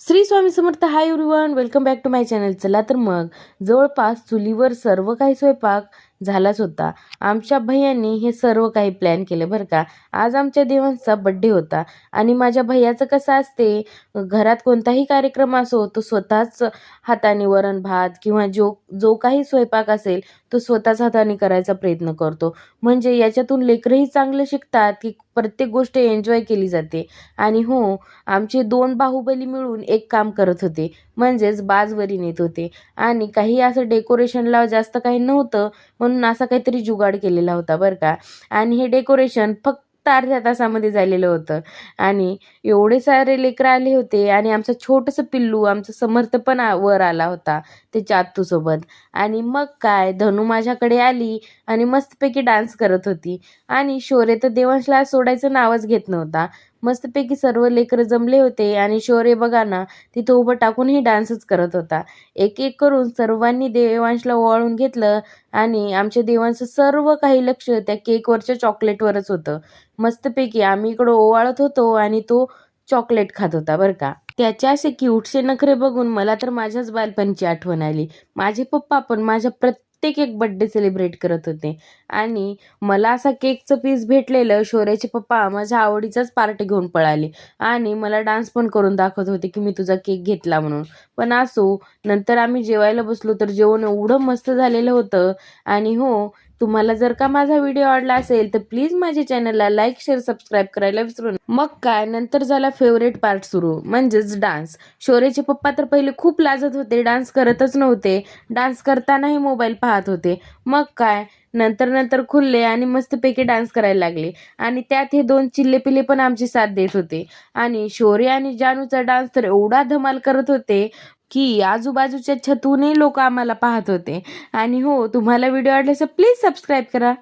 Shri Swami Samarth. Hi everyone, welcome back to my channel. चला तर मग जवळपास चुलीवर सर्व काही स्वयंपाक झालाच होता. आमच्या भैयांनी हे सर्व काही प्लॅन केलं बरं का. आज आमच्या देवांचा बड्डे होता आणि माझ्या भैयाचं कसं असते, घरात कोणताही कार्यक्रम असो तो स्वतःच हाताने वरण भात किंवा जो जो काही स्वयंपाक असेल तो स्वतःच हाताने करायचा प्रयत्न करतो. म्हणजे याच्यातून लेकरंही चांगलं शिकतात की प्रत्येक गोष्ट एन्जॉय केली जाते. आणि हो, आमचे 2 बाहुबली मिळून एक काम करत होते, म्हणजेच बाजवरी नेत होते. आणि काही असं डेकोरेशनला जास्त काही नव्हतं, म्हणून असा काहीतरी जुगाड केलेला होता बरं का. आणि हे डेकोरेशन फक्त अर्ध्या तासामध्ये झालेलं होतं. आणि एवढे सारे लेकरं आले होते आणि आमचं छोटंसं पिल्लू आमचं समर्थ पण वर आला होता त्याच्या आत्तूसोबत. आणि मग काय, धनू माझ्याकडे आली आणि मस्तपैकी डान्स करत होती. आणि शौर्य तर देवांशला सोडायचं नावच घेत नव्हता. मस्तपैकी सर्व लेकरं जमले होते आणि शौर्य बघा ना, तिथं उभं टाकूनही डान्सच करत होता. एक एक करून सर्वांनी देवांशला ओवाळून घेतलं आणि आमच्या देवांचं सर्व काही लक्ष त्या केकवरच्या चॉकलेटवरच होतं. मस्तपैकी आम्ही इकडं ओवाळत होतो आणि तो चॉकलेट खात होता बरं का. त्याचे असे क्यूटसे नखरे बघून मला तर माझ्याच बालपणीची आठवण आली. माझे पप्पा पण माझ्या प्रत्येक एक बर्थडे सेलिब्रेट करत होते आणि मला असा केकचं पीस भेटलेलं. शौर्याचे पप्पा माझ्या आवडीचाच पार्टी घेऊन पळाले आणि मला डान्स पण करून दाखवत होते की मी तुझा केक घेतला म्हणून. पण असो, नंतर आम्ही जेवायला बसलो तर जेवण एवढं मस्त झालेलं होतं. आणि हो, तुम्हाला जर का माझा व्हिडिओ आवडला असेल तर प्लीज माझ्या चॅनलला लाईक, शेअर, सबस्क्राईब करायला विसरू नका. मग काय, नंतर झाला फेवरेट पार्ट सुरू, म्हणजेच डान्स. शौर्याचे पप्पा तर पहिले खूप लाजत होते, डान्स करतच नव्हते. डान्स करतानाही मोबाईल पाहत होते. मग काय, नंतर नंतर खुलले आणि मस्तपैकी डान्स करायला लागले. आणि त्यात हे 2 चिल्ले-पिल्ले पण आमची साथ देत होते. आणि शौर्य आणि जानूचा डान्स तर एवढा धमाल करत होते की आजूबाजूच्या छतूनही लोक आम्हाला पाहत होते. आणि हो, तुम्हाला व्हिडिओ आवडला तर प्लीज सबस्क्राईब करा.